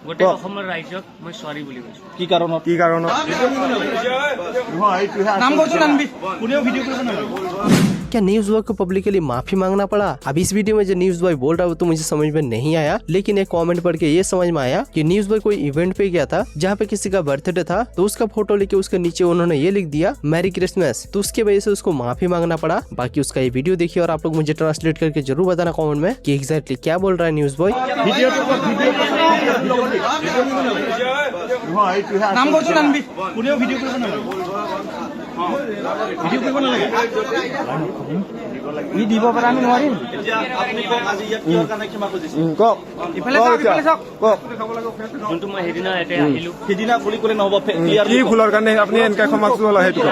গোটেই অসমৰ ৰাইজক মই সৰি বুলি কৈছো। কি কাৰণত নাম বলছো নানবি কোনেও ভিডিও কৰিব নালাগে। क्या न्यूज बॉय को पब्लिकली माफी मांगना पड़ा? अब इस वीडियो में जो न्यूज बॉय बोल रहा है वो तो मुझे समझ में नहीं आया, लेकिन एक कमेंट पढ़ के ये समझ में आया कि न्यूज बॉय कोई इवेंट पे गया था जहाँ पे किसी का बर्थडे था, तो उसका फोटो लेके उसके नीचे उन्होंने ये लिख दिया मैरी क्रिसमस, तो उसके वजह से उसको माफी मांगना पड़ा। बाकी उसका ये वीडियो देखिए और आप लोग मुझे ट्रांसलेट करके जरूर बताना कमेंट में कि एग्जैक्टली क्या बोल रहा है न्यूज बॉय। নাম বলছো নানবি কোনেও ভিডিও কৰিব নালাগে। ভিডিও কৰিব নালাগে ই দিব পাৰে আমি নোৱাৰিম। যোনটো মই সেইদিনা ইয়াতে আহিলো সিদিনা বুলি ক'লে নহ'ব। কি ভুলৰ কাৰণে আপুনি এনেকে ক্ষমা খুজিব লাগে সেইটো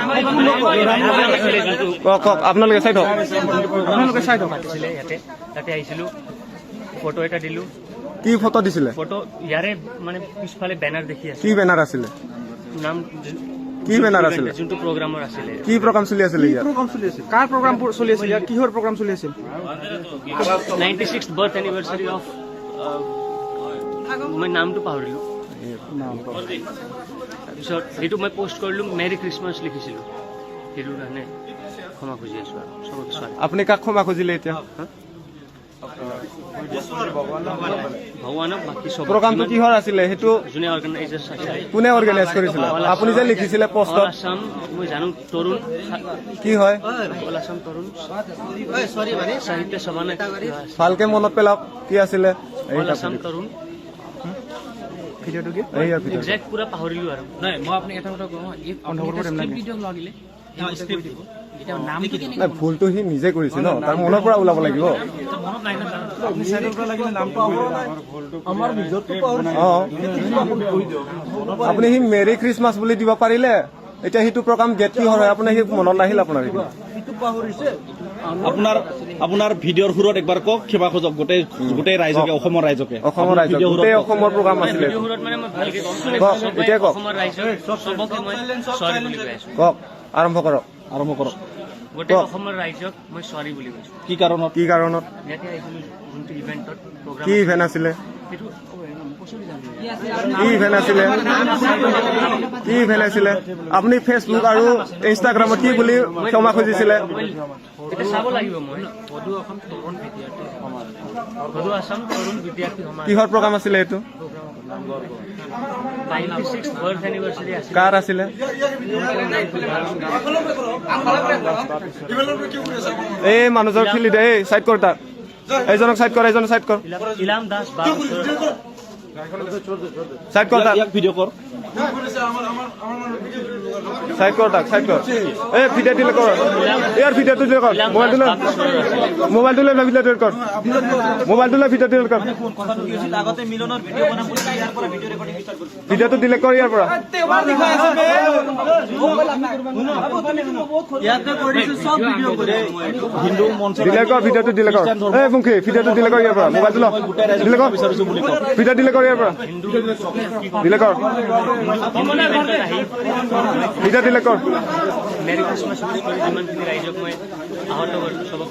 কওক আপোনালোকে চাই থওক। আপোনালোকে চাই থওক। পাতিছিলে ইয়াতে, তাতে আহিছিলো, ফটো এটা দিলো। কি ফটো দিছিলে? ফটো ইয়াৰে মানে পিছফালে বেনাৰ দেখি আছে, কি বেনাৰ আছিলে? নাম কি বেনাৰ আছিলে? যোনটো প্ৰগ্ৰামৰ আছিলে। কি প্ৰগ্ৰাম চলি আছিলে ইয়াত? প্ৰগ্ৰাম চলি আছিল। কাৰ প্ৰগ্ৰাম চলি আছিল? ইয়াত কিহৰ প্ৰগ্ৰাম চলি আছিল? 96th বাৰ্থ এনিভাৰ্চাৰী অফ মই নামটো পাহৰিলো। তাৰপিছত সেইটো মই পোষ্ট কৰিলো, মেৰী খ্ৰীষ্টমাছ লিখিছিলো। সেইটো কাৰণে ক্ষমা খুজি আছো আৰু চবকে চোৱা। আপুনি কাক ক্ষমা খুজিলে এতিয়া? ভগৱানক, বাকী চব প্ৰগ্ৰামটো কিহৰ আছিলে? সেইটো যোনে অৰ্গেনাইজাৰ আছিলে। কোনে অৰ্গেনাইজ কৰিছিলে? আপুনি যে লিখিছিলে পষ্টত, অল আছাম, মই জানো তৰুণ কি হয়? অল আছাম তৰুণ সাহিত্য সভা নে ভালকে মনত পেলাওক কি আছিলে। অল আছাম তৰুণ ভিডিঅ'টো কি? এইয়া ভিডিঅ'। একজেক্ট পুৰা পাহৰিলো আৰু। নাই মই আপোনাক এটা কথা কওঁ, ভিডিঅ' লাগিলে নাই, ভুলটো সি নিজে কৰিছে ন, তাৰ মনৰ পৰা ওলাব লাগিব। মনত নাই না তাৰ। আপুনি চাইডৰ পৰা লাগিলে নামটো আমাৰ ভিডিঅ'টো আপুনি সি মেৰী খ্ৰীষ্টমাছ বুলি দিব পাৰিলে। এতিয়া সেইটো প্ৰগ্ৰাম গেট কিহৰ হয় আপোনাৰ সি মনত নাহিল আপোনাৰ? আপোনাৰ ভিডিঅ'ৰ সুৰত একবাৰ কওক, ক্ষমা খোজক গোটেই ৰাইজকে, অসমৰ ৰাইজকে। গোটেই অসমৰ প্ৰগ্ৰাম আছিলে। ভিডিঅ'বোৰত মানে মই ভালকে কম কওক, এতিয়া কওক। অসমৰ ৰাইজক চবকে মই সৰি বুলি কৈ আছো। কওক, আৰম্ভ কৰক। গোটেই অসমৰ ৰাইজক মই সৰি বুলি কৈছো। কি কাৰণত? ইয়াতে আহিছিলো যোনটো ইভেণ্টত প্ৰগ্ৰাম কি ইভেণ্ট আছিলে? সেইটো কি ইভেণ্ট আছিলে? আপুনি ফেচবুক আৰু ইনষ্টাগ্ৰামত কি বুলি ক্ষমা খুজিছিলে? এতিয়া চাব লাগিব। মই সদু অসম তৰুণ বিদ্যাৰ্থী সমাজ কিহৰ প্ৰগ্ৰাম আছিলে এইটো? 96th বাৰ্থ এনিভাৰ্চাৰী আছিল। কাৰ আছিলে? এই মানুহজন খেলি দে, এই চাইড কৰ, তাক এইজনক চাইড কৰ, ইলাম দাস চাইড কৰ, তাক ইয়াক ভিডিঅ' কৰ। চাইড কৰ, তাক চাইড কৰ। এই ভিডিঅ' দিলে কৰ, ইয়াৰ ভিডিঅ'টো দিলে কৰ, মোবাইলটো লৈ ভিডিঅ' ডিলিট কৰ, আগতে মিলনৰ ভিডিঅ' বনাম বুলি ইয়াৰ পৰা ভিডিঅ' ৰেকৰ্ডিং ষ্টাৰ্ট কৰিছো। ভিডিঅ'টো ডিলিট কৰ ইয়াৰ পৰা। ইয়াতে কৰিছো সব ভিডিঅ' কৰি হিন্দু মঞ্চ ডিলিট কৰ, ভিডিঅ'টো ডিলিট কৰ। এই মুখী ভিডিঅ'টো ডিলিট কৰ ইয়াৰ পৰা, মোবাইলটো ল, ডিলিট কৰ, ভিডিঅ' ডিলিট কৰ ইয়াৰ পৰা, ডিলিট কৰ, ভিডিঅ' ডিলিট কৰ। মেৰী খ্ৰীষ্টমাছ বুলি কৈ যিমানখিনি ৰাইজক মই আহত কৰিলো চবক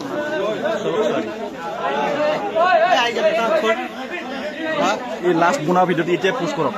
সৰি। এই লাষ্ট বনোৱা ভিডিঅ'টো এতিয়া পোষ্ট কৰক।